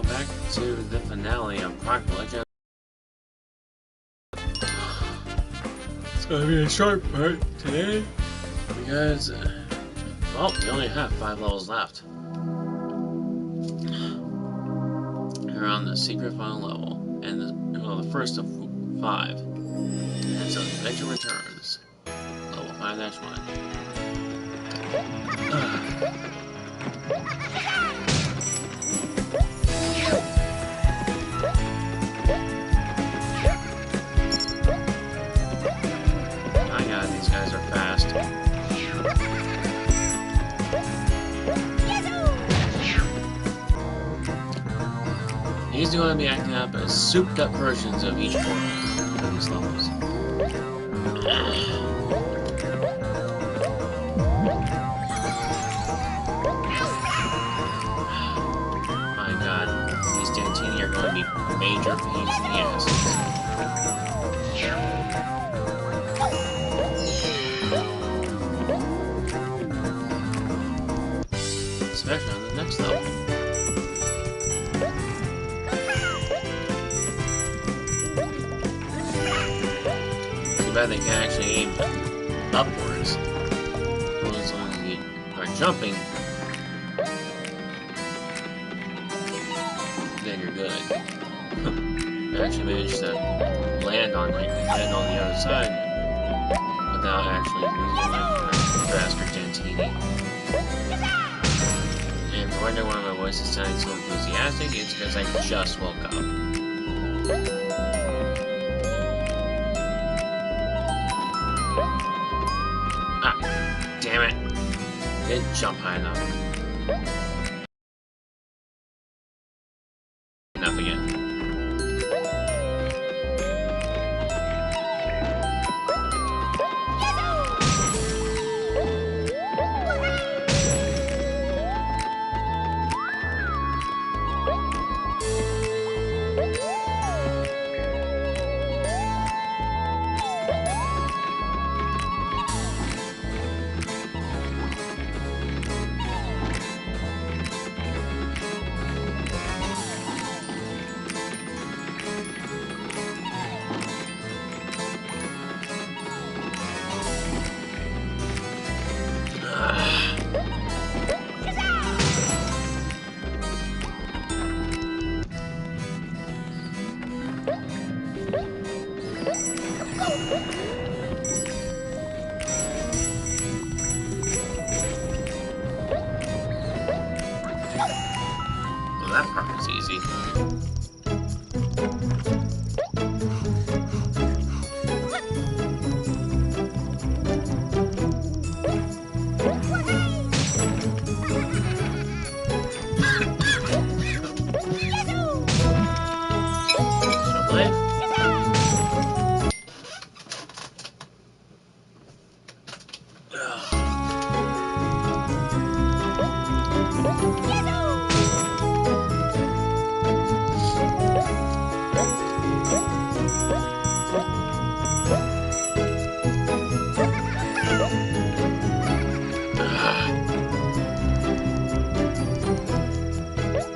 Back to the finale of Croc Legend. It's gonna be a short part today because, well, we only have 5 levels left. We're on the secret final level, and the first of 5. And so, Adventure returns. Level 5-1. My god, these guys are fast. These are going to be acting up as souped up versions of each portal in these levels. My god, these Dantini are going to be major pains in the ass. Especially on the next level. Too bad they can't actually aim upwards. Well, as long as you are jumping, then you're good. I actually managed to land on the other side without actually losing my bastard Dantini. And if you wonder why my voice is sounding so enthusiastic, it's because I just woke up. Ah, damn it. Didn't jump high enough. Enough again. Well, that part was easy.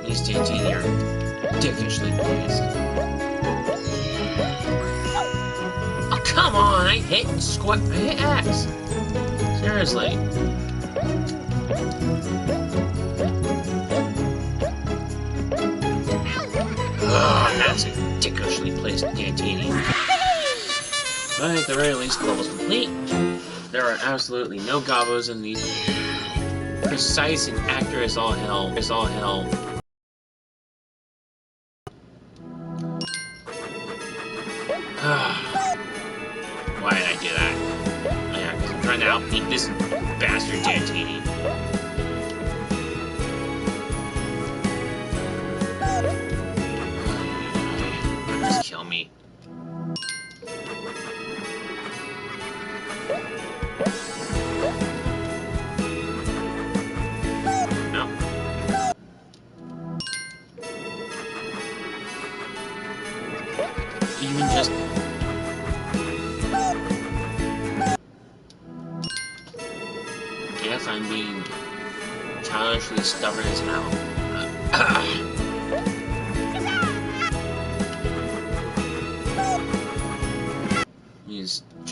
These Dantini are dickishly pleased. Oh, come on! I hit X! Seriously. Oh, that's a dickishly placed Dantini. But at the very least, the level's complete. There are absolutely no Gobbos in these. Precise and accurate as all hell. Why did I do that? Yeah, I'm trying to outbeat this bastard Dantini. Just kill me. No. Even just... Yes, I'm being childishly stubborn as hell.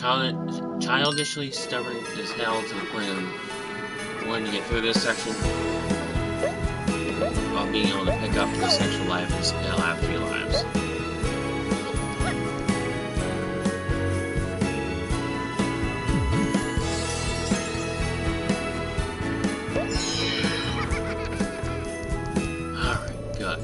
childishly stubborn as hell to the plan. When you get through this section, while being able to pick up this extra life, he'll have 3 lives. Alright, good.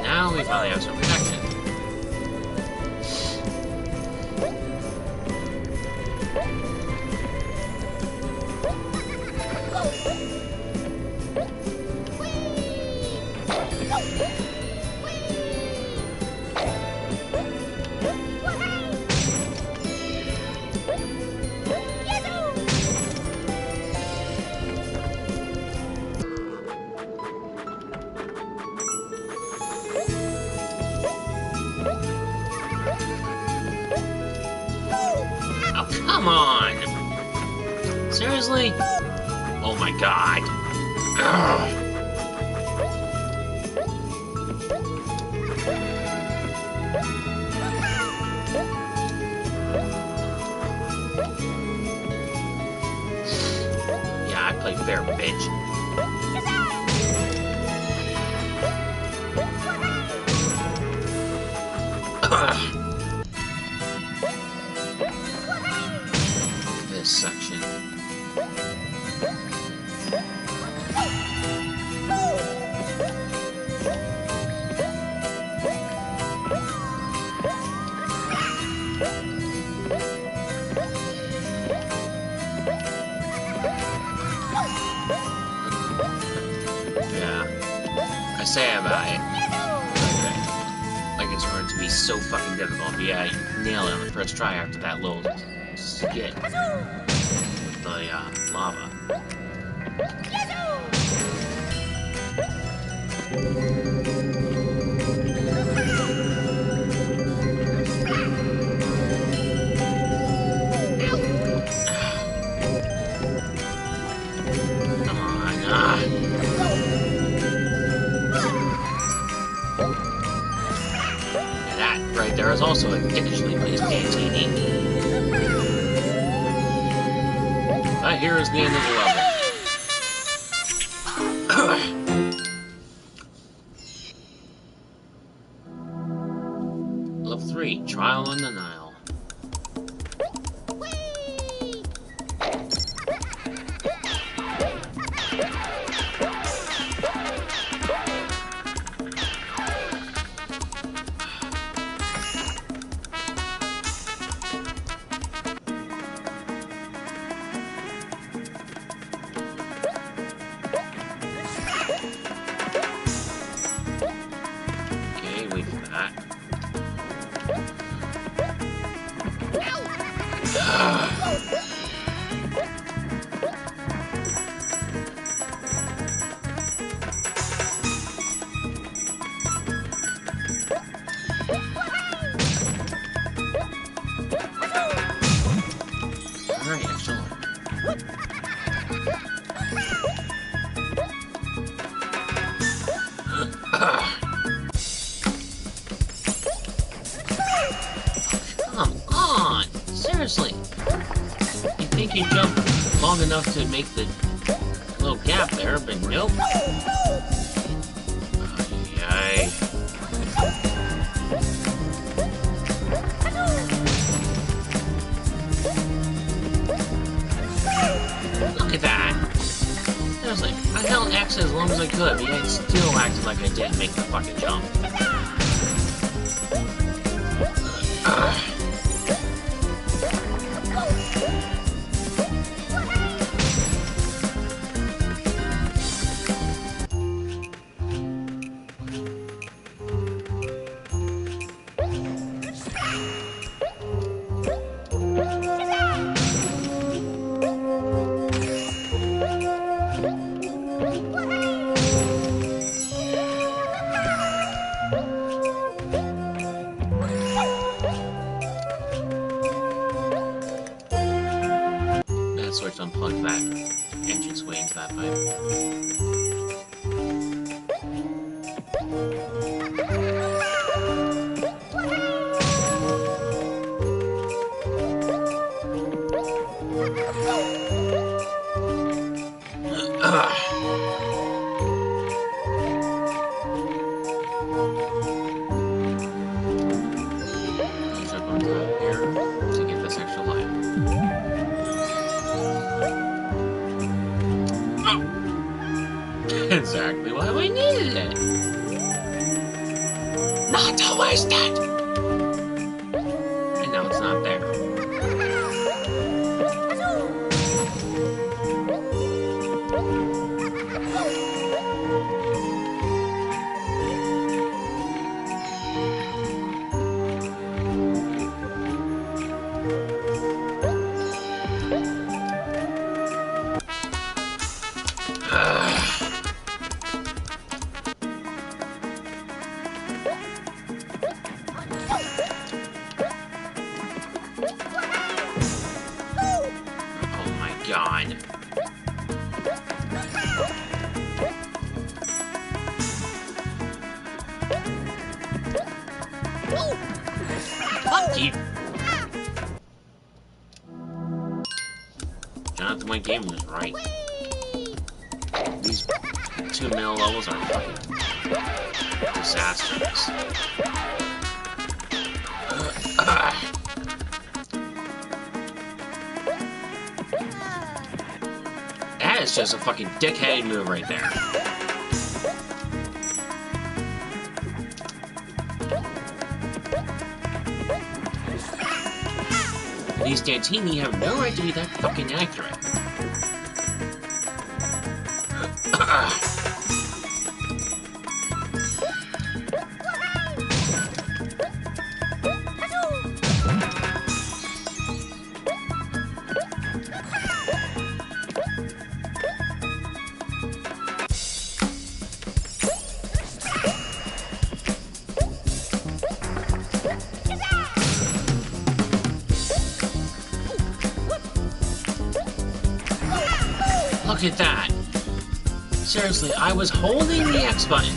Now we finally have some protection. Come on! Seriously? Oh my god. Ugh. Yeah, I play fair, bitch. This section. Yeah. I say about it. Like it's going to be so fucking difficult, but yeah, you nail it on the first try after that little skit with the lava. Come on, And that right there is also a dickishly placed canteen. But here is the end of the level. Level 3, Trial in the Nile. Come on! Seriously! You think you jump long enough to make the little gap there, but nope. Ay. Look at that! Seriously, I held X as long as I could, but yet it still acted like I didn't make the fucking jump. to unplug that entranceway into that pipe. Exactly why we needed it. Not to waste it. And now it's not there. God. Fuck you. Jonathan, my game was right. These 2 middle levels are fucking disastrous. That is just a fucking dickheaded move right there. These Dantini have no right to be that fucking accurate. Look at that! Seriously, I was holding the X button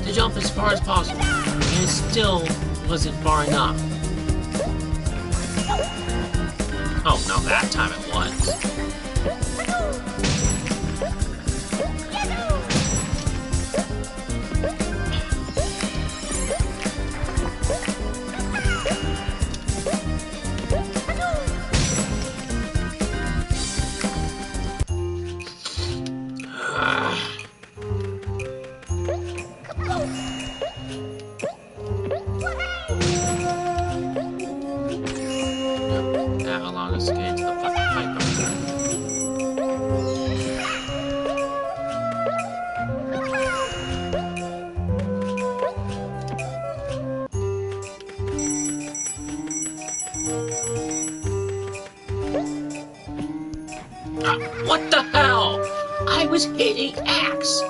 to jump as far as possible, and it still wasn't far enough. Oh, no, that time it was. Let's get into the fucking pipe over there. What the hell? I was hitting X!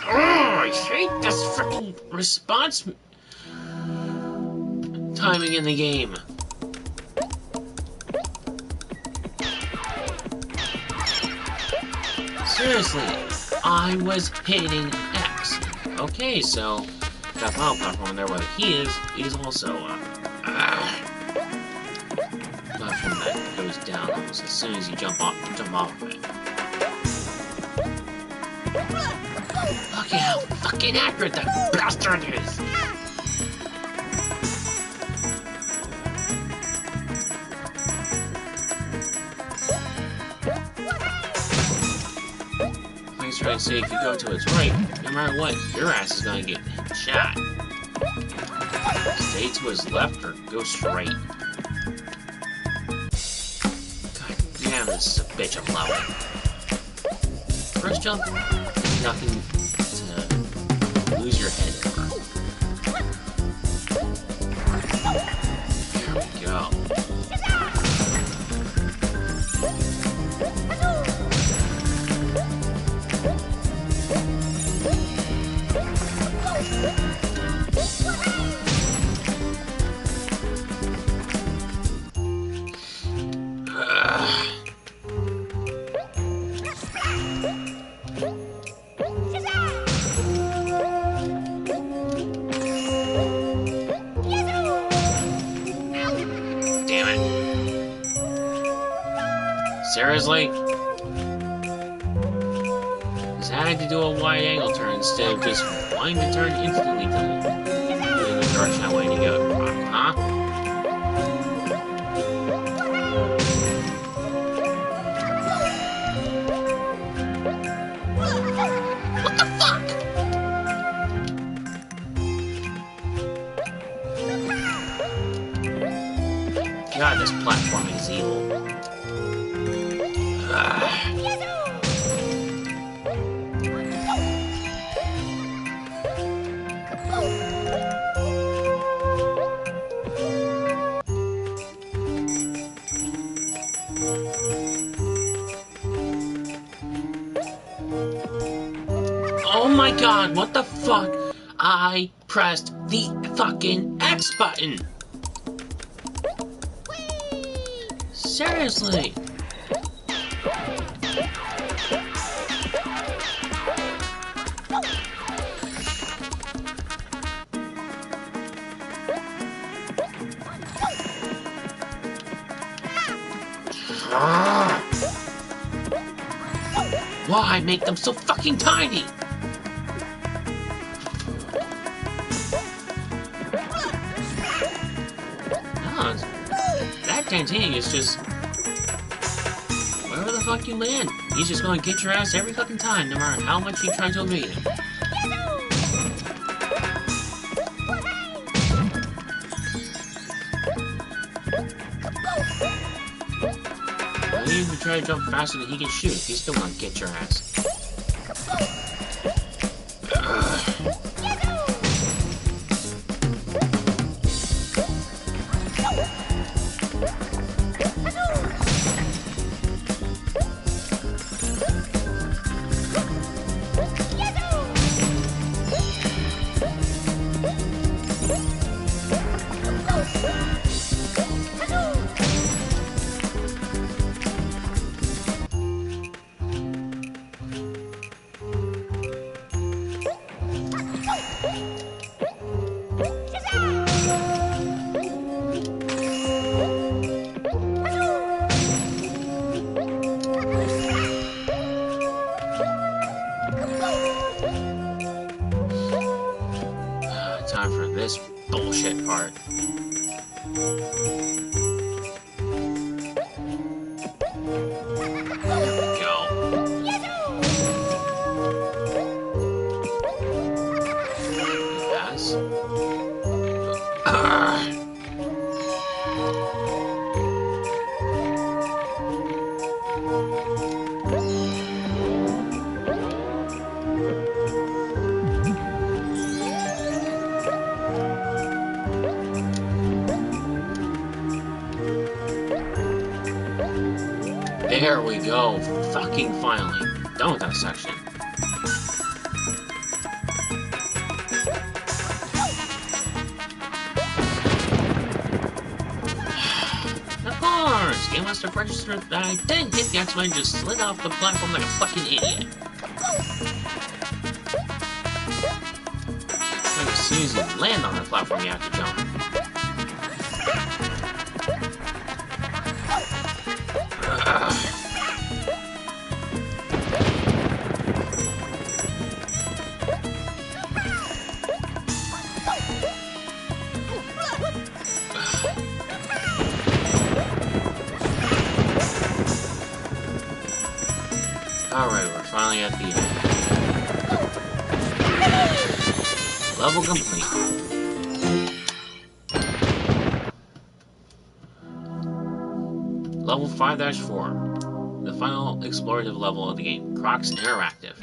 I hate this freaking response timing in the game. Seriously, I was hitting X. Okay, so that final platform there where he is also platform that goes down almost as soon as you jump off of it. Look at how fucking accurate that bastard is! I was trying to say, if you go to its right, no matter what, your ass is gonna get shot. Stay to his left or go straight. God damn, this is a bitch of level. First jump, nothing to lose your head over. There we go. Seriously? Just had to do a wide angle turn instead of just wanting to turn instantly to the direction I wanted to go. Huh? What the fuck? God, this platforming is evil. Oh my god, what the fuck? I pressed the fucking X button! Seriously? Why make them so fucking tiny? No, that Tantini is just... wherever the fuck you land, he's just gonna get your ass every fucking time, no matter how much you try to evade him. Even if you try to jump faster than he can shoot, he's still gonna get your ass. Time for this bullshit part. There we go. Pass. There we go. Fucking finally. Done with that section. Of course! Game must have registered that I didn't hit the X-Men and just slid off the platform like a fucking idiot. Like as soon as you land on the platform, you have to jump. Alright, we're finally at the end. Level complete. Level 5-4. The final explorative level of the game. Croc's Interactive.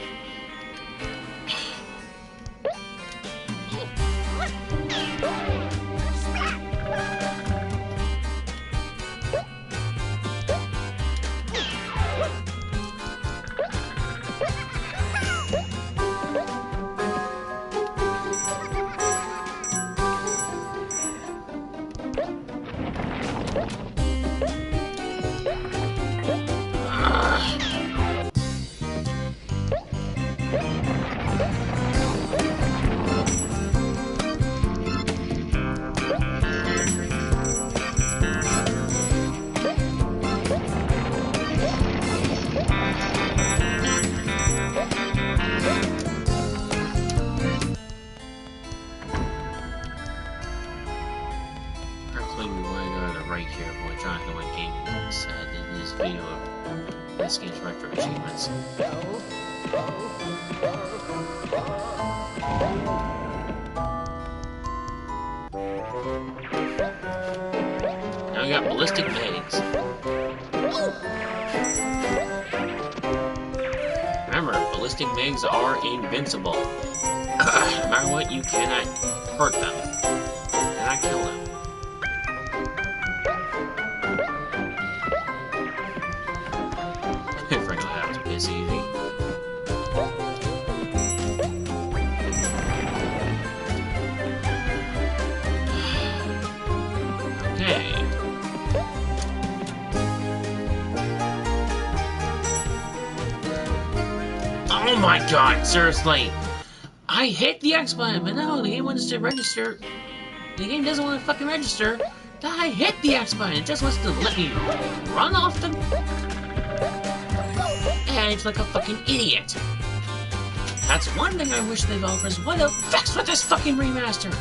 this game's retro achievements. Now we got Ballistic Mags. Remember, Ballistic Mags are invincible. No matter what, you cannot hurt them. You cannot kill them. Frankly, that was piss easy. Okay. Oh my god, seriously! I hit the X button, but no, the game wants to register. The game doesn't want to fucking register. I hit the X button, it just wants to let me run off the edge like a fucking idiot. That's one thing I wish the developers would have fixed with this fucking remaster.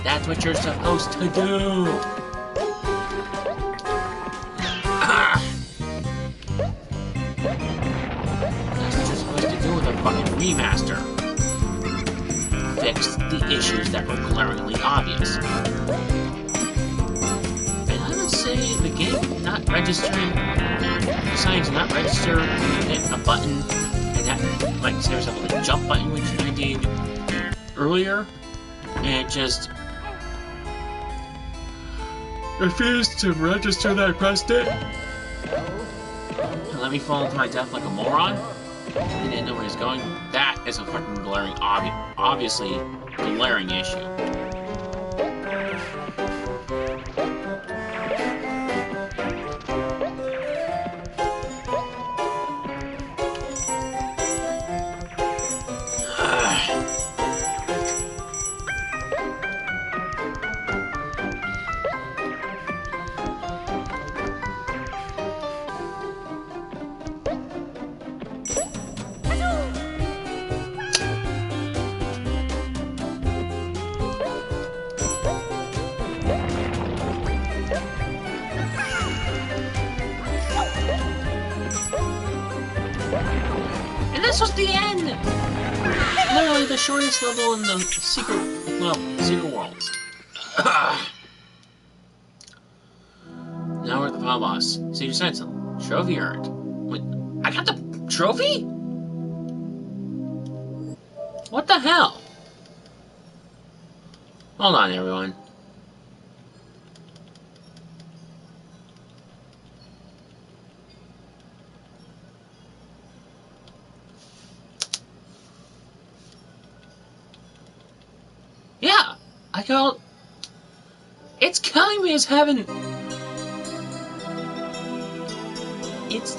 That's what you're supposed to do. That's what you're supposed to do with a fucking remaster. Fix the issues that were glaringly obvious. And I would say the game not registering, deciding to not register when you hit a button, and that, like, say yourself a jump button, which I did earlier, and it just refused to register that I pressed it. And let me fall into my death like a moron. I didn't know where he's going. That is a fucking glaring, obviously glaring issue. And this was the end! Literally the shortest level in the secret worlds. Now we're at the final boss. Senior Sentinel. Trophy earned. Wait, I got the trophy? What the hell? Hold on, everyone. Yeah, I got... It's killing me as heaven. It's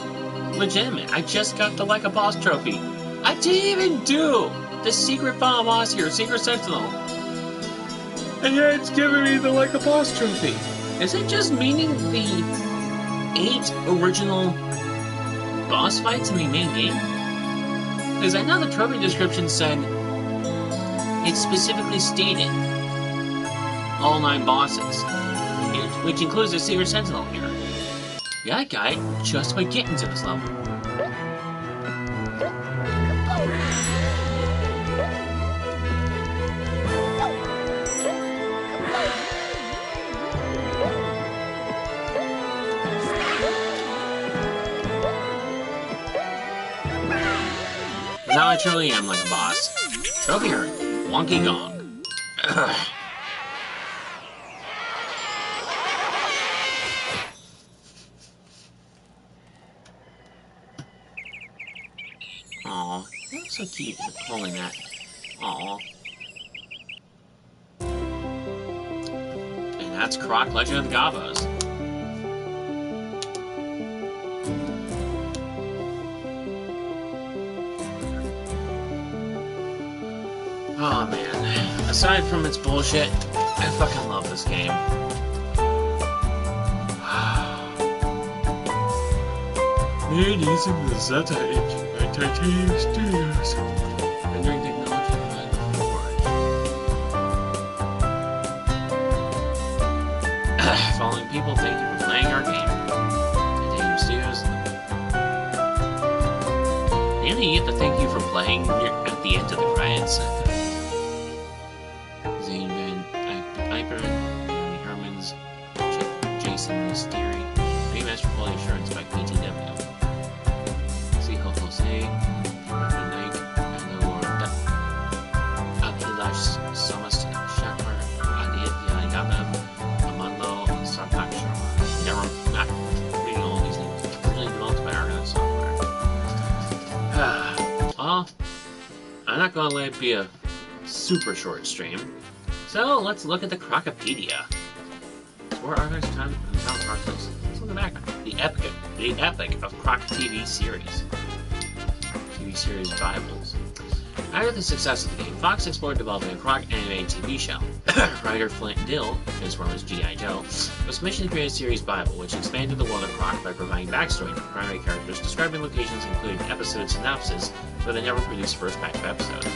legitimate. I just got the Like a Boss trophy. I didn't even do the secret final boss here, Secret Sentinel. And yet it's giving me the Like a Boss trophy. Is it just meaning the 8 original boss fights in the main game? Because I know the trophy description said it specifically stated all 9 bosses, which includes the Secret Sentinel here. Yeah, I got it just by getting to this level. Now I truly am like a boss. Trophy earned. Wonky Gong. Ugh. Aw, that's so cute holding that. Aw. And that's Croc, Legend of the Gobbos. Oh man, aside from its bullshit, I fucking love this game. Made using the Zeta engine by Titanium Studios. Rendering technology by the Forge. Following people, thank you for playing our game. Titanium Studios. get the thank you for playing at the end of the credits. Zane Van Iper, Naomi Hermans, Jason Mystery, Remastered Quality Assurance by PTW. See how Jose, Nike, and the Lord Abhilash Samas Shakar, Adit Yagabev, Amanlo, and Sarpak Sharma. Never, not reading all these names. Originally developed by Argonaut Software. Well, I'm not going to let it be a super short stream, so let's look at the Crocopedia. Where are those time process? Let's look back. The epic of Croc TV series. TV series Bibles. After the success of the game, Fox explored developing a Croc animated TV show. Writer Flint Dill, transformed as G.I. Joe, was commissioned to create a series Bible, which expanded the world of Croc by providing backstory to primary characters, describing locations, including episode synopsis for the never-produced first batch of episodes.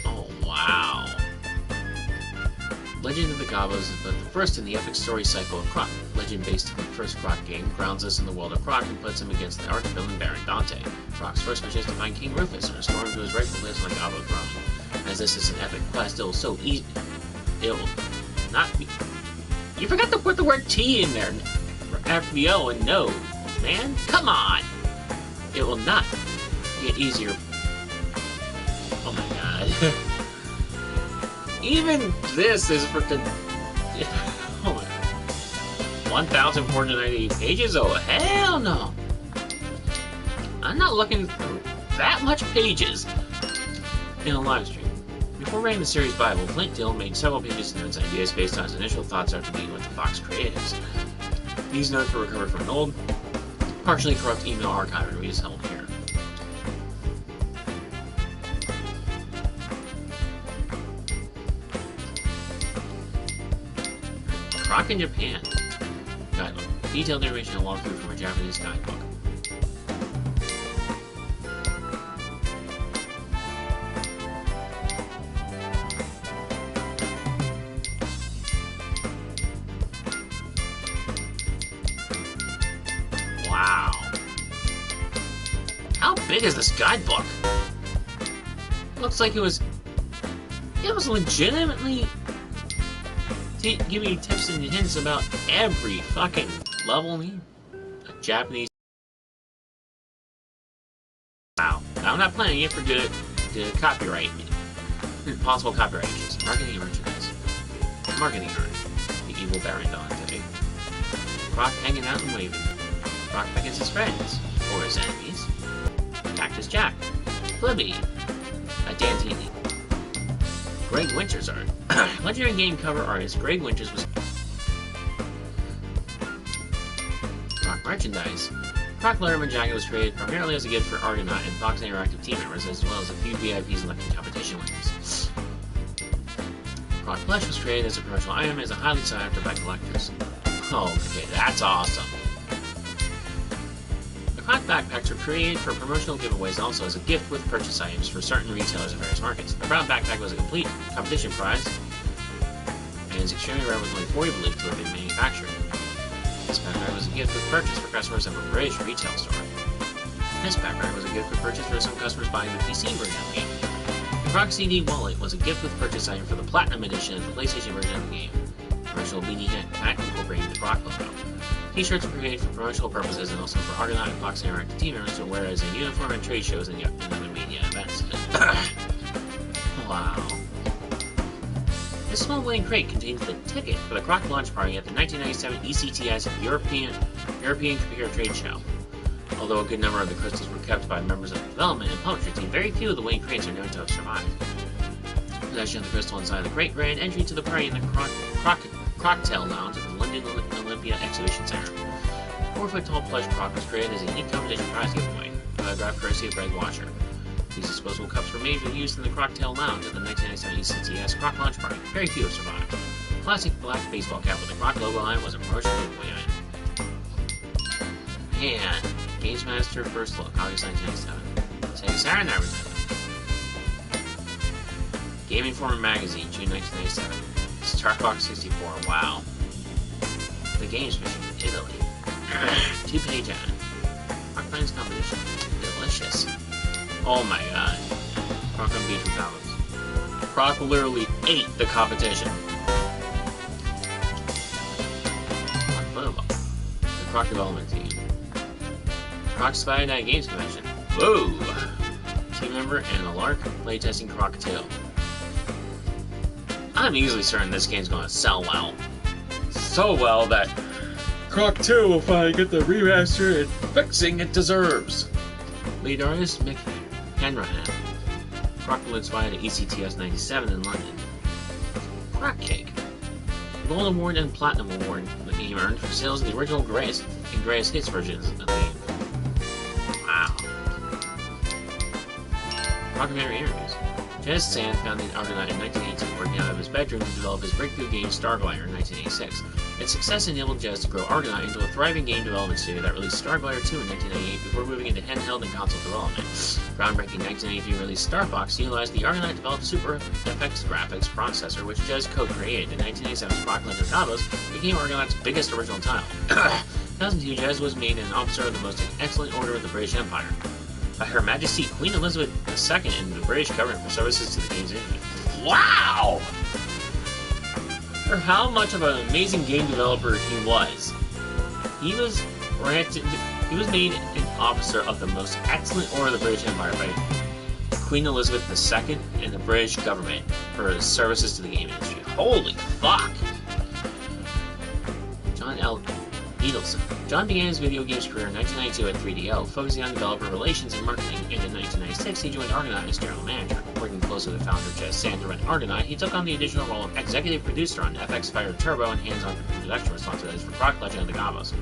Oh, wow. Legend of the Gobbos is but the first in the epic story cycle of Croc. Legend based on the first Croc game grounds us in the world of Croc and puts him against the arch-villain Baron Dante. Croc's first mission is to find King Rufus and restore him to his rightful place on the Gobbo throne. As this is an epic quest, it will so easy. It will not be. You forgot to put the word T in there for FBO and no, man. Come on. It will not get easier. Oh my god. Even this is freaking. Oh my. 1,498 pages? Oh, hell no! I'm not looking through that much pages in a live stream. Before writing the series Bible, Flint Dill made several pages of notes and ideas based on his initial thoughts after meeting with the Fox creatives. These notes were recovered from an old, partially corrupt email archive and held here. Croc in Japan. Guidebook. Detailed narration and walkthrough from a Japanese guidebook. Wow. How big is this guidebook? Looks like it was legitimately giving you tips and hints about every fucking level need. A Japanese. Wow. I'm not planning it for good copyright. Possible copyright issues. Marketing and merchandise. Marketing art. The evil Baron Dante. Croc hanging out and waving. Croc beckons his friends. Or his enemies. Cactus Jack. Flibby. A Dantini. Greg Winters art. Legendary game cover artist Greg Winters was Croc merchandise. Croc Letterman jacket was created primarily as a gift for Argonaut and Fox Interactive team members, as well as a few VIPs and lucky competition winners. Croc plush was created as a promotional item and is highly sought after by collectors. Oh, okay, that's awesome. The Croc backpacks were created for promotional giveaways and also as a gift with purchase items for certain retailers in various markets. The brown backpack was a complete competition prize and is extremely rare with only 40 believed to have been manufactured. This backpack was a gift with purchase for customers at a British retail store. This backpack was a gift with purchase for some customers buying the PC version of the game. The Croc CD wallet was a gift with purchase item for the Platinum Edition of the PlayStation version of the game. Commercial beanie hat incorporating the Croc logo. T-shirts were created for promotional purposes and also for Argonaut and Fox Interactive team members to wear as a uniform at trade shows and other media events. Wow. This small wooden crate contains the ticket for the Croc launch party at the 1997 ECTS European Computer Trade Show. Although a good number of the crystals were kept by members of the development and publisher team, very few of the wooden crates are known to have survived. Possession of the crystal inside the crate granted entry to the party in the Croctail Lounge at the London Olympia Exhibition Center. 4-foot-tall plush Croc was created as a unique competition prize giveaway, photographed courtesy of Greg Washer. These disposable cups were made for use in the Croctail Lounge at the 1997 ECTS Croc launch party. Very few have survived. The classic black baseball cap with the Croc logo on it was a promotional giveaway item. And Games Master First Look, August 1997. Sega Saturn advertisement. Game Informer Magazine, June 1997. Star Fox 64, wow. The Games Machine, Italy. 2-page ad. finest combination. Delicious. Oh my god. Croc on beach with Gobbos. Croc literally ate the competition. The Croc development team. Croc's Friday Night Games Convention. Whoa! Team member and a Lark playtesting Croc 2. I'm easily certain this game's gonna sell well. So well that Croc 2 will finally get the remaster and fixing it deserves. Lead artist Mick Hanrahan. Croc will inspire the ECTS 97 in London. Croc Cake. Gold Award and Platinum Award the game earned for sales of the original Greatest and Greatest Hits versions of the game. Wow. Documentary interviews. Jez Sand founded Argonaut in 1982, working out of his bedroom to develop his breakthrough game Starglider in 1986. Its success enabled Jez to grow Argonaut into a thriving game development studio that released Starglider 2 in 1998 before moving into handheld and console development. Groundbreaking 1983 release Star Fox utilized the Argonaut-developed Super FX graphics processor, which Jez co-created. In 1987's Croc Legend of Gobbos became Argonaut's biggest original title. In 2002, Jez was made an officer of the most excellent order of the British Empire by Her Majesty Queen Elizabeth II and the British government for services to the game's industry. Wow! For how much of an amazing game developer he was made an officer of the most excellent order of the British Empire by Queen Elizabeth II and the British government for his services to the game industry. Holy fuck! John L. Edelson. John began his video games career in 1992 at 3DO, focusing on developer relations and marketing, and in 1996 he joined Argonaut as general manager. Working closely with founder Jez Sand to run Argonaut, he took on the additional role of executive producer on FX Fire Turbo and hands-on production responsibilities for Croc Legend of the Gobbos.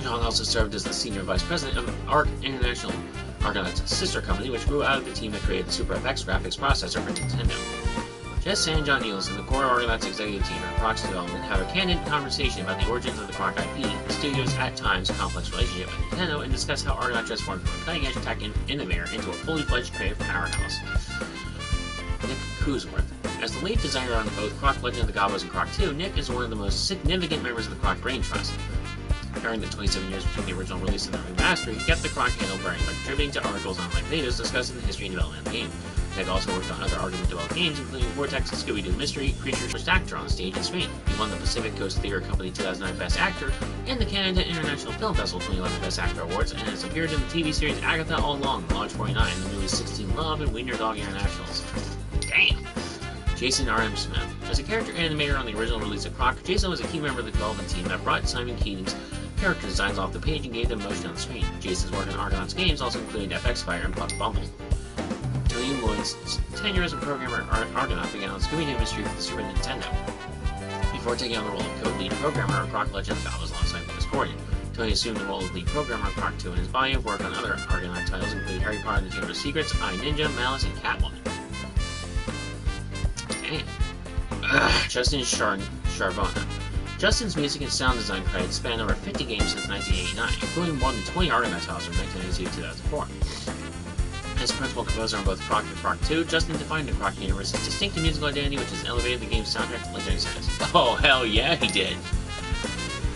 John also served as the senior vice president of ARC International, Argonaut's sister company, which grew out of the team that created the Super FX graphics processor for Nintendo. Jez Sand and John Edelson, the core Argonaut's executive team at Croc's development, have a candid conversation about the origins of the Croc IP, the studio's at times complex relationship with Nintendo, and discuss how Argonaut transformed from a cutting-edge tech innovator into a fully fledged creative powerhouse. Nick Cusworth. As the lead designer on both Croc Legend of the Gobbos and Croc 2, Nick is one of the most significant members of the Croc Brain Trust. During the 27 years between the original release and the remaster, he kept the Croc handle burning by contributing to articles on Like Videos discussing the history and development of the game. Nick also worked on other Argonaut-developed games, including Vortex and Scooby-Doo Mystery, Creatures First Actor on stage in Spain. He won the Pacific Coast Theater Company 2009 Best Actor and the Canada International Film Festival 2011 Best Actor Awards, and has appeared in the TV series Agatha All Along, Lodge 49, the movies 16 Love, and Wiener Dog Internationals. Damn! Jason R.M. Smith. As a character animator on the original release of Croc, Jason was a key member of the development team that brought Simon Keating's character designs off the page and gave them motion on the screen. Jason's work on Argonaut's games also included FX Fire and Buck Bumble. Tony Lloyd's tenure as a programmer at Argonaut began on Scooby-Doo Mystery for the Super Nintendo, before taking on the role of co-lead programmer on Croc Legend of Gobbos alongside Lucas Gordon. Tony assumed the role of lead programmer on Croc 2, and his body of work on other Argonaut titles included Harry Potter and the Chamber of Secrets, I, Ninja, Malice, and Catwoman. Damn. Justin Charvona. Justin's music and sound design credits span over 50 games since 1989, including more than 20 Argonaut titles from 1992 to 2004. As principal composer on both Croc and Croc 2, Justin defined the Croc universe's distinctive musical identity, which has elevated the game's soundtrack to legendary status. Oh, hell yeah, he did!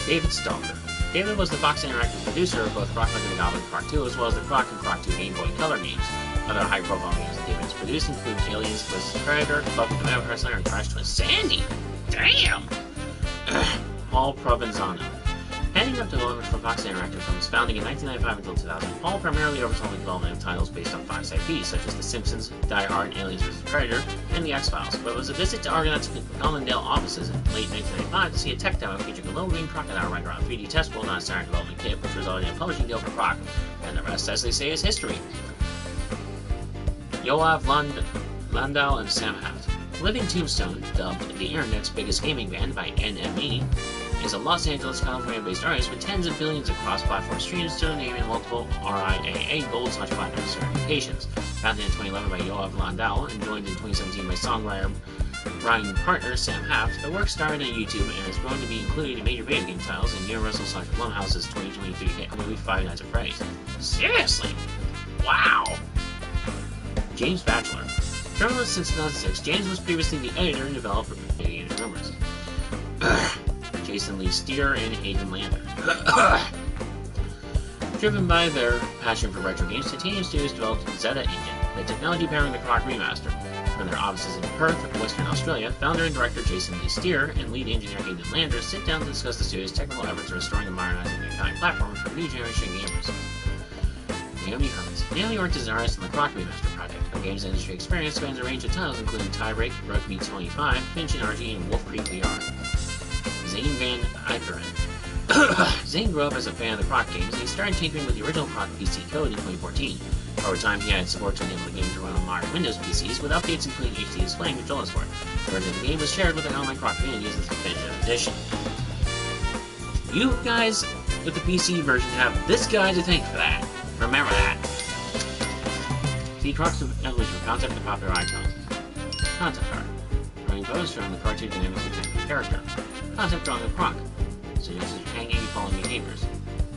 David Stalker. David was the Fox Interactive producer of both Croc Legend of Gobbos and Croc 2, as well as the Croc and Croc 2 Game Boy Color games. Other high-profile games that David has produced include Aliens vs. Predator, Buffy the Vampire Slayer, and Crash Twin Sandy! Damn! Paul Provenzano. Heading up development for Fox Interactive from its founding in 1995 until 2000, Paul primarily oversaw the development of titles based on Fox IPs, such as The Simpsons, Die Hard, Aliens vs. Predator, and The X-Files, but it was a visit to Argonaut's Allendale offices in late 1995 to see a tech demo featuring a little green crocodile running around 3D test world on a standard development kit, which resulted in a publishing deal for Croc, and the rest, as they say, is history. Yoav Landau and Sam Haft. Living Tombstone, dubbed the internet's biggest gaming band by NME, is a Los Angeles, California-based artist with tens of billions of cross-platform streams to name and multiple RIAA Gold/Platinum certifications. Founded in 2011 by Yoav Landau and joined in 2017 by songwriter Brian partner Sam Haft, the work started on YouTube and has grown to be included in major video game titles in Universal/Blumhouse's 2023 hit movie Five Nights at Freddy's. Seriously? Wow! James Batchelor. Journalist since 2006, James was previously the editor and developer of Video Game Numbers. Jason Lee Steer and Hayden Lander. Driven by their passion for retro games, Titanium Studios developed Zeta Engine, the technology powering the Croc remaster. From their offices in Perth, Western Australia, founder and director Jason Lee Steer and lead engineer Hayden Landers sit down to discuss the studio's technical efforts in restoring and modernizing the iconic platform for new generation gamers. Naomi Hermans. Naomi worked as an artist on the Croc Remaster project. Her games industry experience spans a range of titles including Tiebreak, Rugby 25, Finch and RG, and Wolf Creek VR. Zane Van Eikeren. Zane grew up as a fan of the Croc games and he started tinkering with the original Croc PC code in 2014. Over time, he added support to enable the game to run on modern Windows PCs with updates including HD display and controller support. The version of the game was shared with an online Croc community as the definitive edition. You guys with the PC version have this guy to thank for that. Remember that. See Croc's evolution from concept to popular icon. Concept art. Drawing photos from the cartoon dynamics of the character. Concept drawing of Croc. Suggests hanging and following behaviors.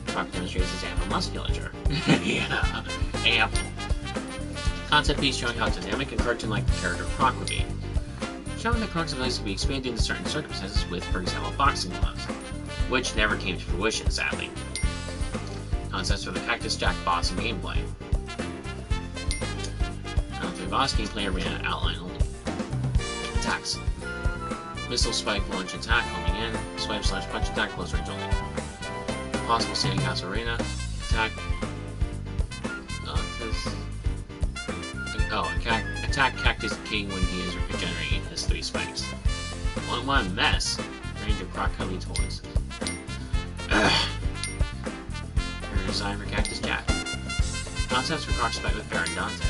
Croc demonstrates his ample musculature. Yeah, ample. Concept piece showing how dynamic and cartoon-like the character Croc would be. Showing that Croc's abilities could be expanded into certain circumstances with, for example, boxing gloves. Which never came to fruition, sadly. Concepts for the Cactus Jack boss and gameplay. Round 3 boss gameplay arena outline only. Attacks. Missile spike launch attack homing in. Swipe slash punch attack close range only. Possible standing house arena attack. Attack Cactus King when he is regenerating his 3 spikes. 1-1 mess. Range of Croc Cubby toys. Design for Cactus Jack. Concepts for Croc's fight with Baron Dante.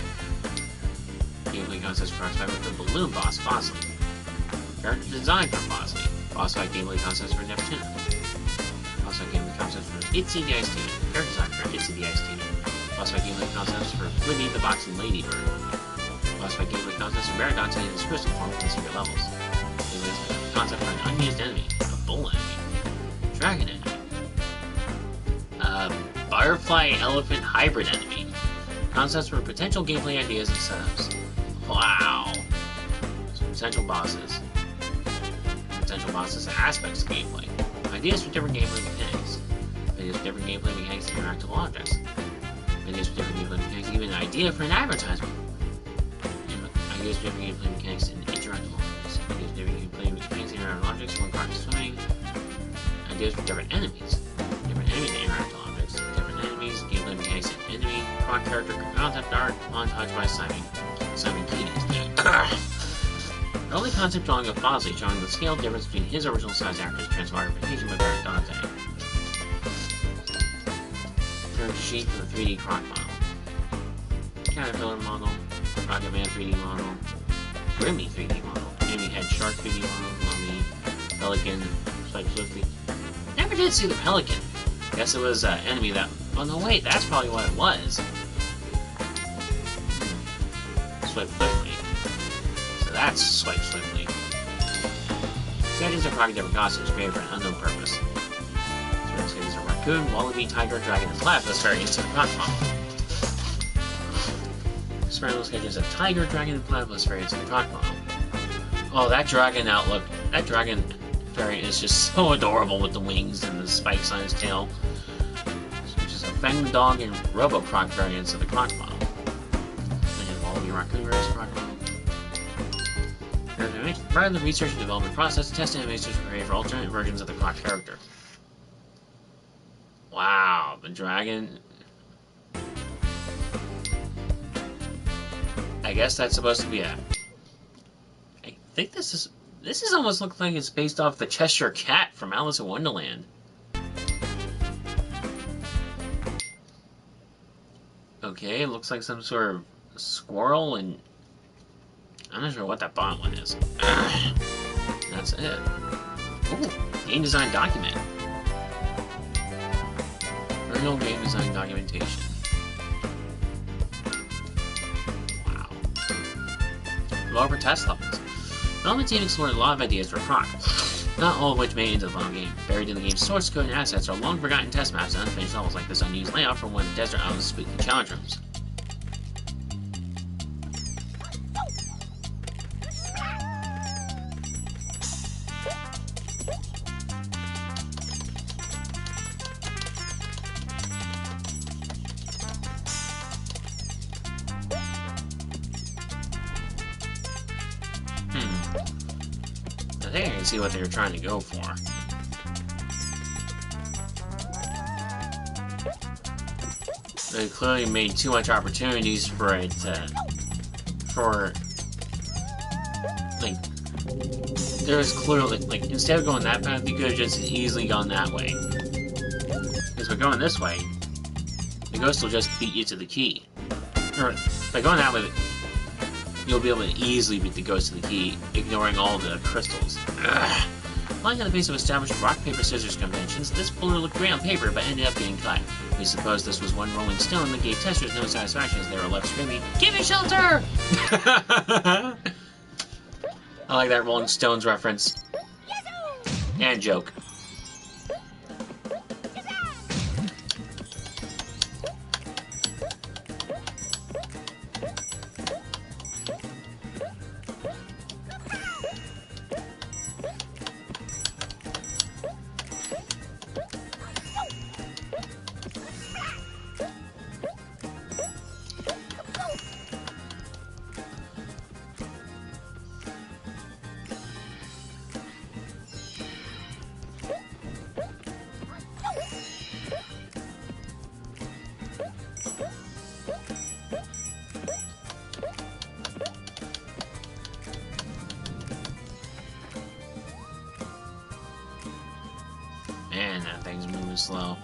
Gameplay concepts for Croc's fight with the balloon boss, Bosley. Character design for Bosley. Boss fight gameplay concepts for Neptune. Boss fight gameplay concepts for Itzy the Ice Demon. Character design for Itzy the Ice Demon. Boss fight gameplay concepts for Whitney the Boxing Ladybird. Boss fight gameplay concepts for Baron Dante in his crystal form with secret levels. Gameplay concept for an unused enemy. A bull enemy. Dragon enemy. Butterfly Elephant Hybrid enemy. Concepts for potential gameplay ideas and setups. Wow. Some potential bosses. Potential bosses and aspects of gameplay. Ideas for different gameplay mechanics. Ideas for different gameplay mechanics and interactable objects. Ideas for different gameplay mechanics, even an idea for an advertisement. Ideas for different gameplay mechanics and interactable objects. Ideas for different gameplay mechanics and interactable objects when Croc is swimming. Ideas for different enemies. Different enemies and interactable objects. Different enemies, gameplay mechanics and enemy. Croc character concept art, montage by Simon Keynes. Early concept drawing of Bosley showing the scale difference between his original size actor's transmogrification by Baron Dante. Character sheet for the 3D Croc model. Caterpillar model. Rocket Man 3D model. Grimmy 3D model. Enemy Head Shark 3D model. Mummy. Pelican. Swipe Swiftly. Never did see the Pelican. Guess it was an enemy that... Oh no, wait, that's probably what it was. Swipe Swiftly. So that's Swipe Swiftly. Settings are probably different costumes created for an unknown purpose. Settings are raccoon, wallaby, tiger, dragon, and platypus variants of the Croc model. Spiral sketches of tiger, dragon, and platypus variants of the Croc model. Oh, that dragon outlook. That dragon variant is just so adorable with the wings and the spikes on his tail. Which is a Fang the Dog and Robo-Croc variants of the Croc model. And Wallaby Raccoon variants of the Croc model. Part of the research and development process, test animations were created for alternate versions of the Croc character. Wow, the dragon. I guess that's supposed to be a... I think this is almost looks like it's based off the Cheshire Cat from Alice in Wonderland. Okay, it looks like some sort of squirrel, and I'm not sure what that bottom one is. That's it. Ooh, game design document. Original game design documentation. Wow. Developer test levels. Development team explored a lot of ideas for Croc, not all of which made it into the final game. Buried in the game's source code and assets are long-forgotten test maps and unfinished levels like this unused layout from one of Desert Island's spooky challenge rooms. I think I can see what they were trying to go for. They clearly made too much opportunities for it to... like, there was clearly, like, instead of going that path, you could have just easily gone that way. Because by going this way, the ghost will just beat you to the key. Or, by going that way, you'll be able to easily beat the ghost to the key, ignoring all the crystals. Ugh. Flying on the base of established rock, paper, scissors conventions, this boulder looked great on paper, but ended up getting cut. We suppose this was one rolling stone that gave testers no satisfaction as they were left screaming, "Give me shelter!" I like that Rolling Stones reference. And joke. Man, that thing's moving slow.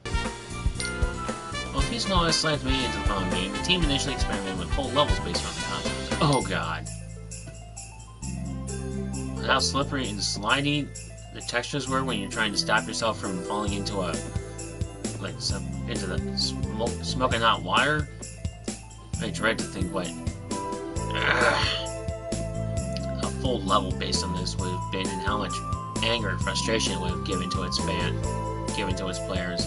Well, a few smaller slides made into the following game, the team initially experimented with full levels based on the consoles. Oh god. With how slippery and slidey the textures were when you're trying to stop yourself from falling into a... like, into the smoking hot water. I dread to think what... a full level based on this would have been, and how much anger and frustration it would have given to its players.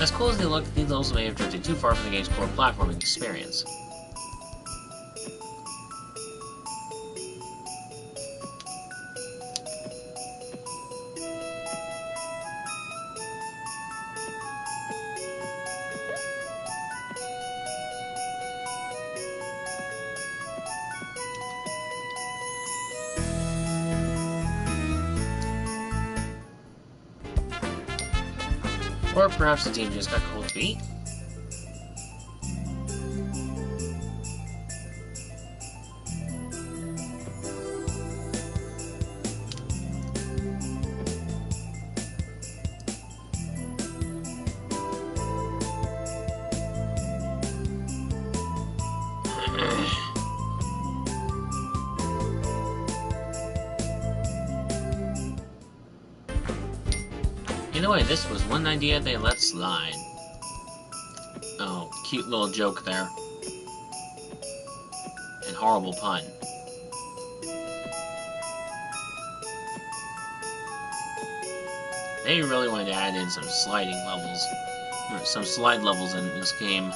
As cool as they look, these levels may have drifted too far from the game's core platforming experience. Or perhaps the team just got cold feet? Either way, this was one idea they let slide. Oh, cute little joke there. And horrible pun. They really wanted to add in some sliding levels. Or some slide levels in this game.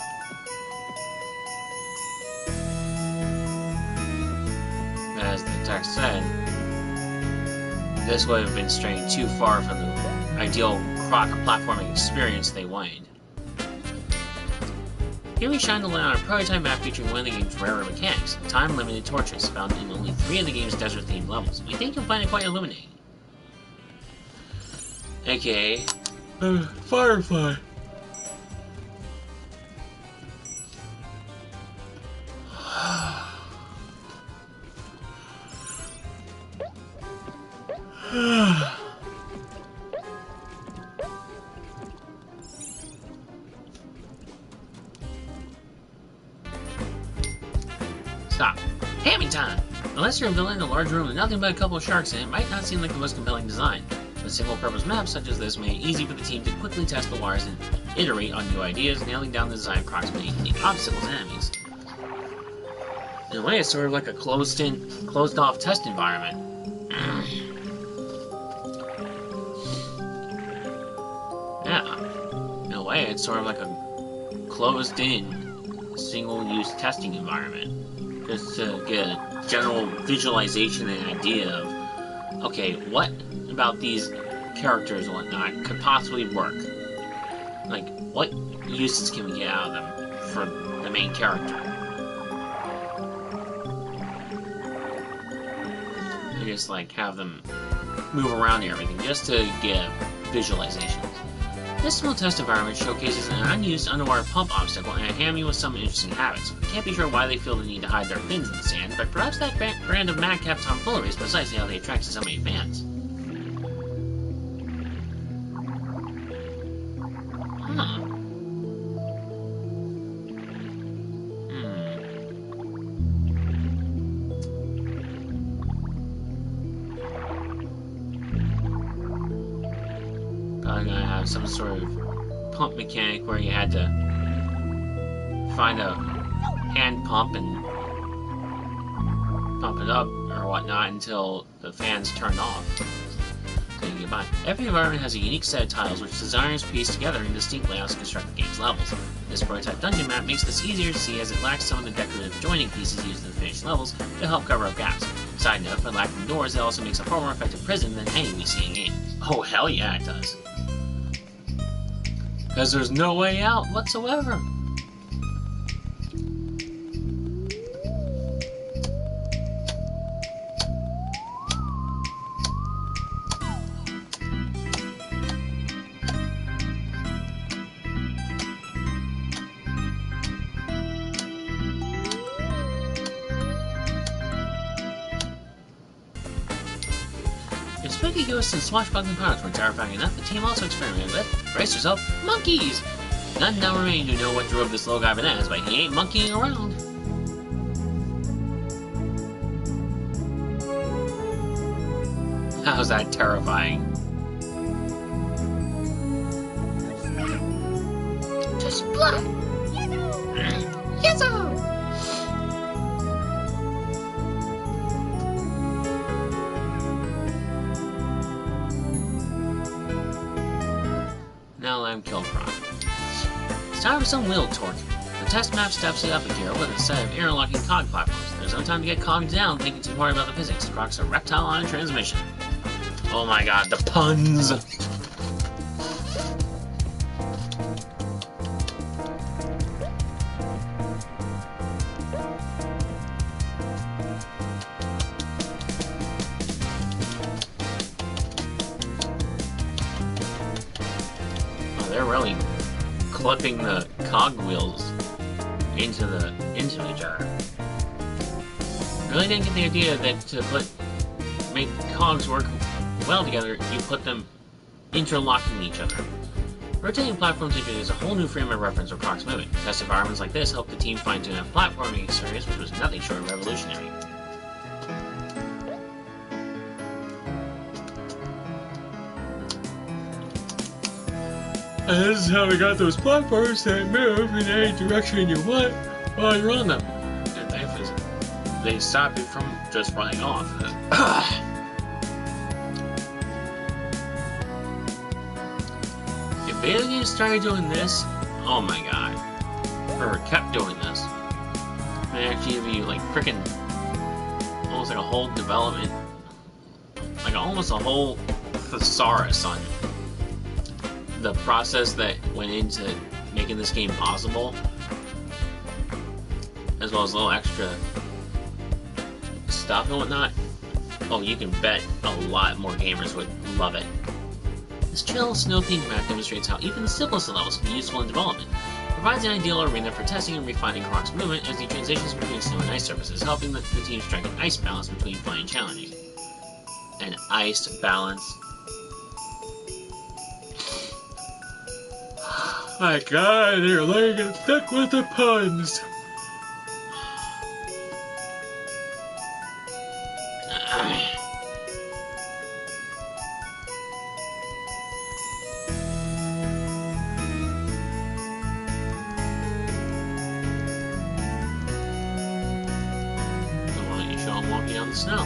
As the text said, this would have been straying too far from the ideal Croc platforming experience they wanted. Here we shine the light on a prototype map featuring one of the game's rarer mechanics, time-limited torches, found in only 3 of the game's desert-themed levels. We think you'll find it quite illuminating. AKA... Firefly. Camping time! Unless you're building a large room with nothing but a couple of sharks in it, might not seem like the most compelling design. But single-purpose maps such as this make it easy for the team to quickly test the waters and iterate on new ideas, nailing down the design approximately the obstacles and enemies. In a way, it's sort of like a closed-off test environment. Yeah. In a way, it's sort of like a closed-in, single-use testing environment. Just to get a general visualization and idea of, okay, what about these characters and whatnot could possibly work? Like, what uses can we get out of them for the main character? I just, like, have them move around and everything, just to get visualizations. This small test environment showcases an unused underwater pump obstacle and a hammy with some interesting habits. We can't be sure why they feel the need to hide their fins in the sand, but perhaps that brand of madcap tomfoolery is precisely how they attracted so many fans. Huh. Probably gonna have some sort of pump mechanic where you had to find a hand pump and pump it up or whatnot until the fans turned off. So you get by. Every environment has a unique set of tiles which designers piece together in distinct layouts to construct the game's levels. This prototype dungeon map makes this easier to see as it lacks some of the decorative joining pieces used in the finished levels to help cover up gaps. Side note, by lacking doors, it also makes a far more effective prison than any we see in game. Oh hell yeah, it does. Because there's no way out whatsoever. If spooky ghosts and swashbuckling pirates were terrifying enough, the team also experimented with, brace yourself, monkeys! None now remain to know what drove this little guy bananas, but he ain't monkeying around. How's that terrifying? Just blood! Yes-o! Now let him kill Croc. It's time for some wheel torque. The test map steps it up a gear with a set of interlocking cog platforms. There's no time to get cogged down thinking too hard about the physics. Croc's a reptile on a transmission. Oh my god, the puns! They're really clipping the cog wheels into each other. Really didn't get the idea that to make cogs work well together, you put them interlocking each other. Rotating platforms introduce a whole new frame of reference for Croc's movement. Test environments like this help the team fine-tune a platforming experience which was nothing short of revolutionary. And this is how we got those platforms that move in any direction you want while you're on them. And they stop you from just running off. If beta games started doing this, oh my god. Or kept doing this. They actually give you like frickin' almost like a whole development, like almost a whole thesaurus on the process that went into making this game possible, as well as a little extra stuff and whatnot. Oh, you can bet a lot more gamers would love it. This chill, snow-themed map demonstrates how even the simplest of levels can be useful in development. It provides an ideal arena for testing and refining Croc's movement as he transitions between snow and ice surfaces, helping the team strike an ice balance between fun and challenging. An ice balance. My god, they're laying it thick with the puns! snow.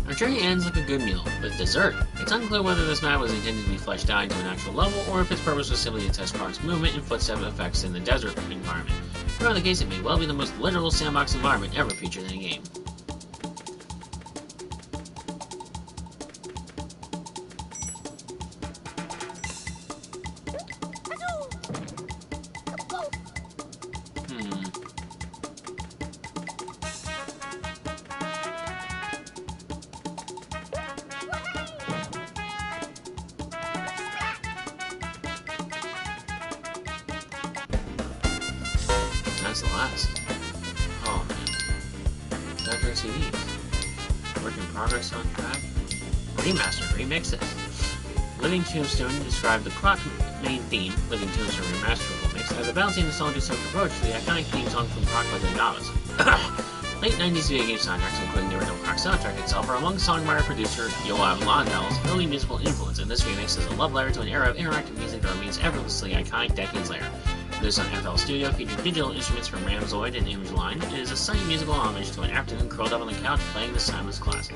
Our journey ends like a good meal, with dessert. It's unclear whether this map was intended to be fleshed out into an actual level, or if its purpose was simply to test Croc's movement and footstep effects in the desert environment. Whatever the case, it may well be the most literal sandbox environment ever featured in a game. That's the last. Oh man. Soundtrack CDs. Work in progress on track. Remastered remixes. Living Tombstone described the Croc main theme, Living Tombstone Remastered Mix, as a balancing nostalgic approach to the iconic theme song from Croc by the Gobbos. Late 90s video game soundtracks, including the original Croc soundtrack itself, are among songwriter-producer Yoav Landau's early musical influence, and this remix is a love letter to an era of interactive music that remains effortlessly iconic decades later. Produced on FL Studio, featuring digital instruments from Ramzoid and Imageline, it is a sunny musical homage to an afternoon curled up on the couch playing the timeless classic.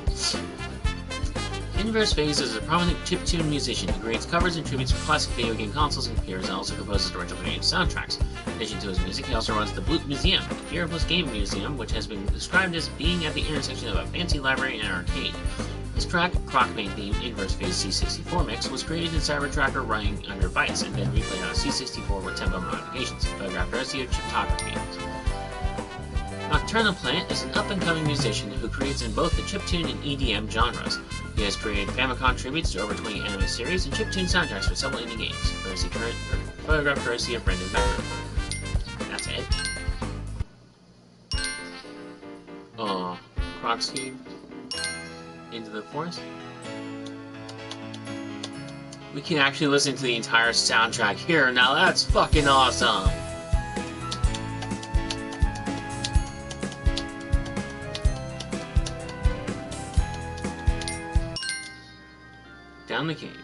Inverse Phase is a prominent chiptune musician who creates covers and tributes for classic video game consoles and computers, and also composes original game soundtracks. In addition to his music, he also runs the Bloop Museum, a computer plus game museum, which has been described as being at the intersection of a fancy library and an arcade. This track, Croc main theme Inverse Phase C64 mix, was created in Cybertracker running under bytes and then replayed on a C64 with tempo modifications, photographed courtesy of Chiptography. Nocturnal Plant is an up-and-coming musician who creates in both the chiptune and EDM genres. He has created Famicom tributes to over 20 anime series and chiptune soundtracks for several indie games, photographed courtesy of Brendan Becker. That's it. Croc scheme. Into the Forest. We can actually listen to the entire soundtrack here. Now that's fucking awesome! Down the cave.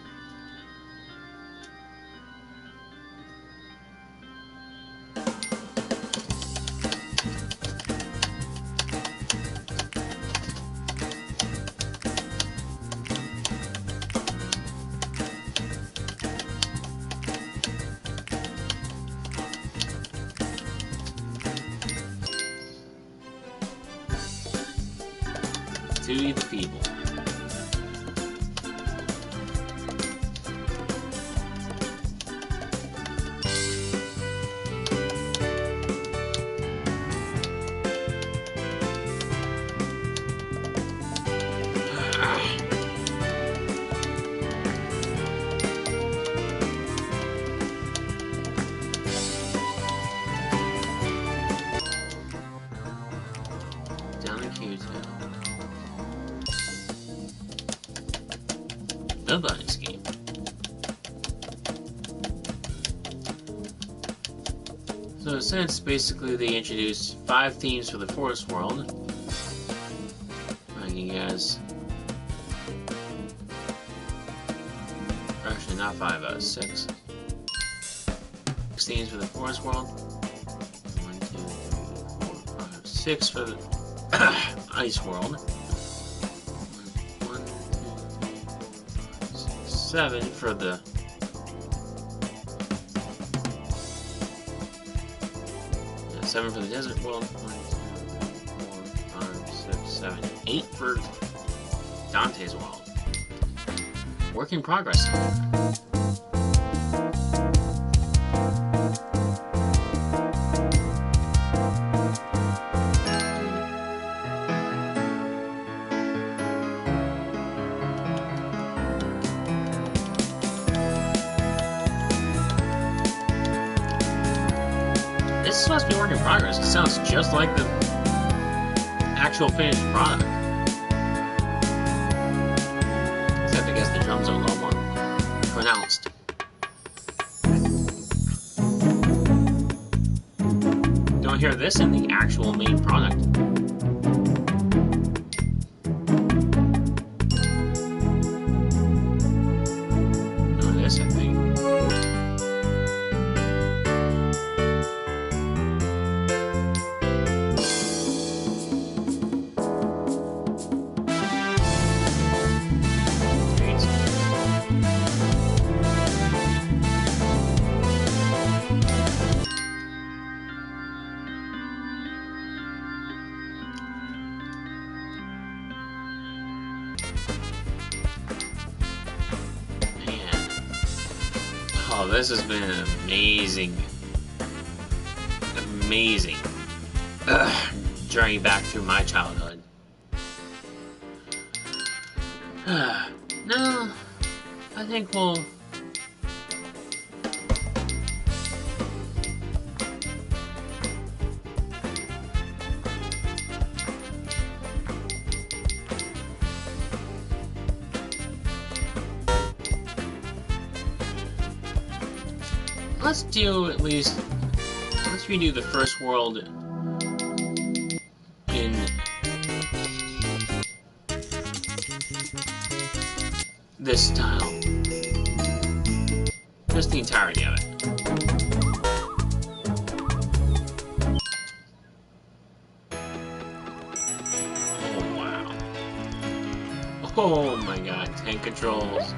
To the feeble. Down the queue tail. The bunny scheme. So in a sense, basically they introduced 5 themes for the forest world. You guys, actually not 5, 6. 6 themes for the forest world. 1, 2, 3, 4, 5, 6 for the ice world. 7 for the seven for the desert world. 1, 2, 3, 4, 5, 6, 7, 8 for Dante's world. Work in progress. This is supposed to be work in progress. It sounds just like the actual finished product. Except I guess the drums are a little more pronounced. Don't hear this in the actual main product. Or this, I think. Oh, this has been amazing. Amazing. Journey back through my childhood. No, I think we'll... Let's do at least... Let's redo the first world in... this style. Just the entirety of it. Oh, wow. Oh my god, tank controls.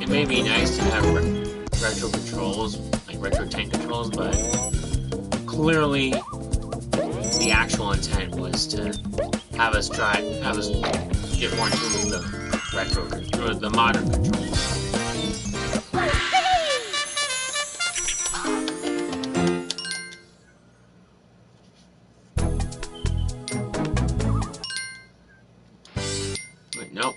It may be nice to have retro controls, like retro tank controls, but clearly the actual intent was to have us get more in tune with the retro, or the modern controls. But nope.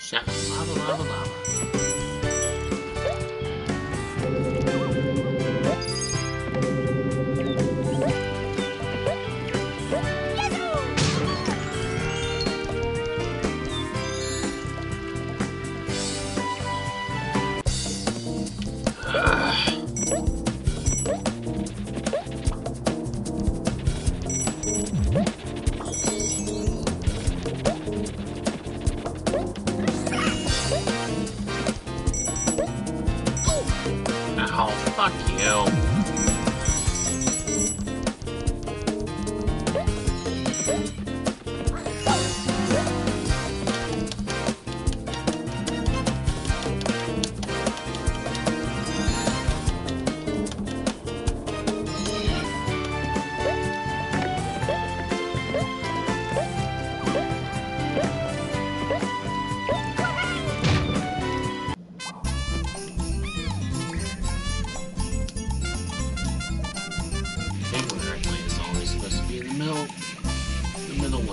Shaka lava, lava, lava. Oh, fuck you.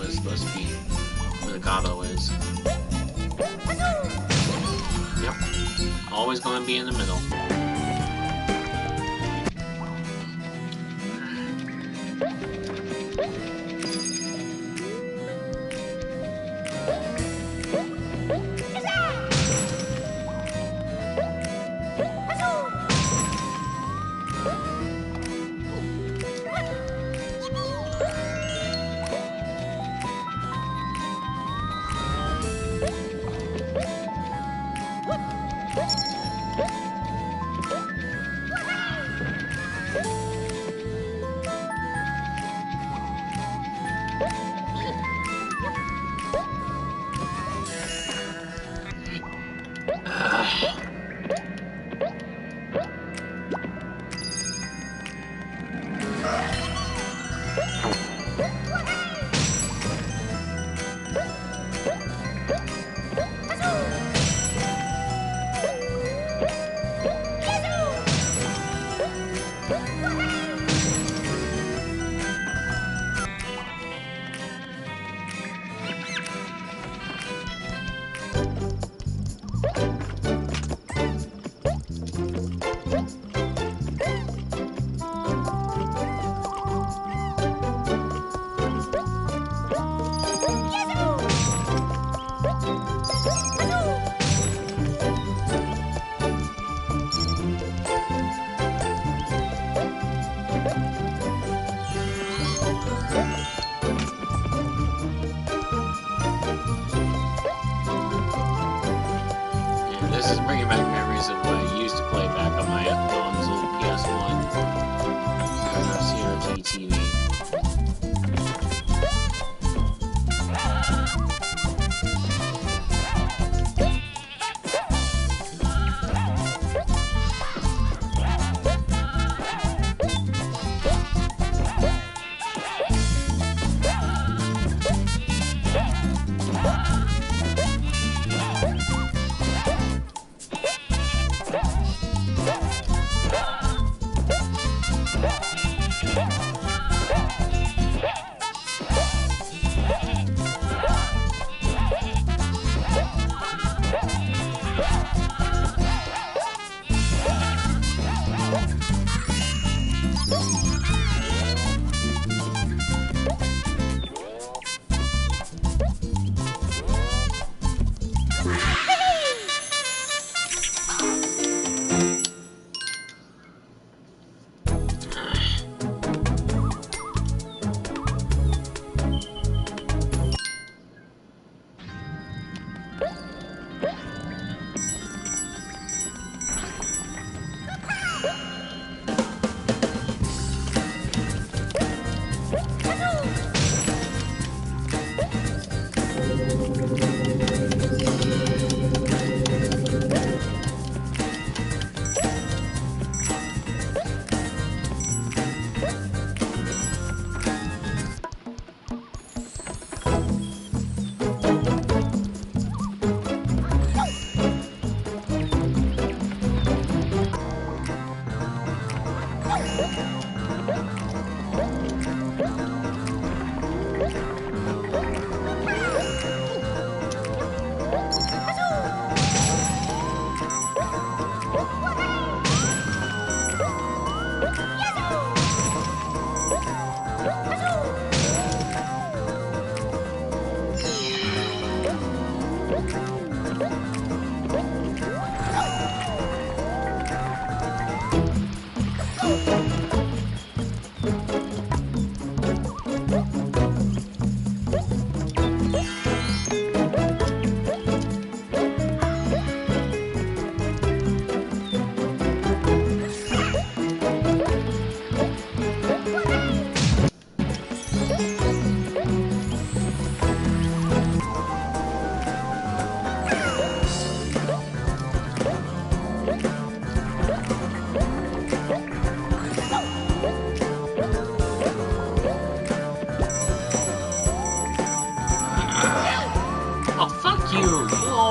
Supposed to be where the Gobbo is. Yep. Always going to be in the middle. This is bringing back memories of what I used to play back on my mom's old PS1 CRT TV.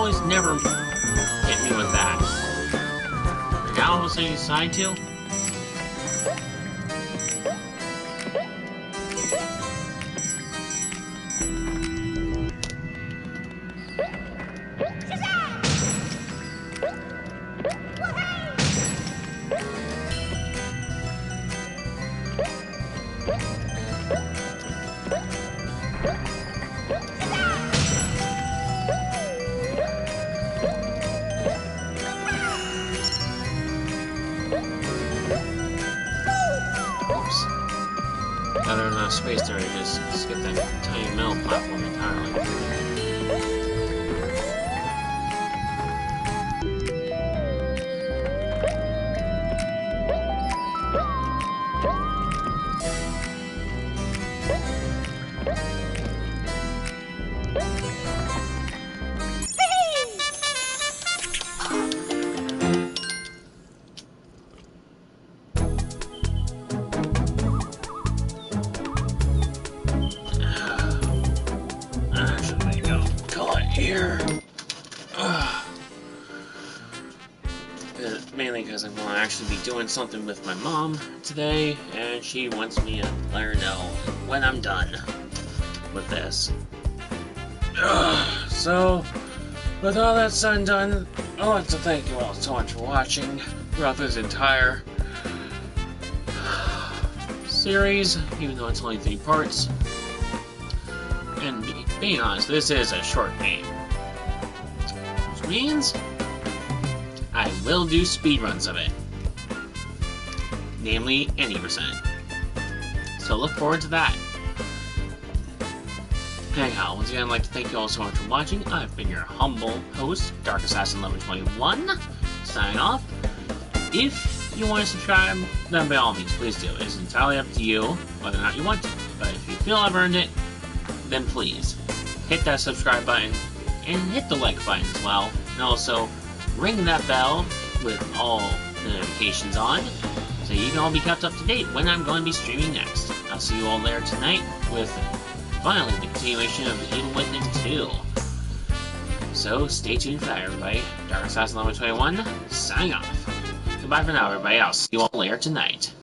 always never hit me with that. And now all of a sudden you decide to? Now there's not space there to just skip that tiny metal platform entirely. Here. Mainly because I'm going to actually be doing something with my mom today, and she wants me to let her know when I'm done with this. So, with all that said and done, I'd like to thank you all so much for watching throughout this entire series, even though it's only 3 parts. And being honest, this is a short game. Which means I will do speedruns of it. Namely, any percent. So look forward to that. Anyhow, once again, I'd like to thank you all so much for watching. I've been your humble host, Dark Assassin 1121, signing off. If you want to subscribe, then by all means, please do. It's entirely up to you whether or not you want to. But if you feel I've earned it, then please hit that subscribe button and hit the like button as well, and also ring that bell with all notifications on so you can all be kept up to date when I'm going to be streaming next. I'll see you all later tonight with finally the continuation of Evil Within 2. So stay tuned for that, everybody. Dark Assassin 1121 signing off. Goodbye for now, everybody. I'll see you all later tonight.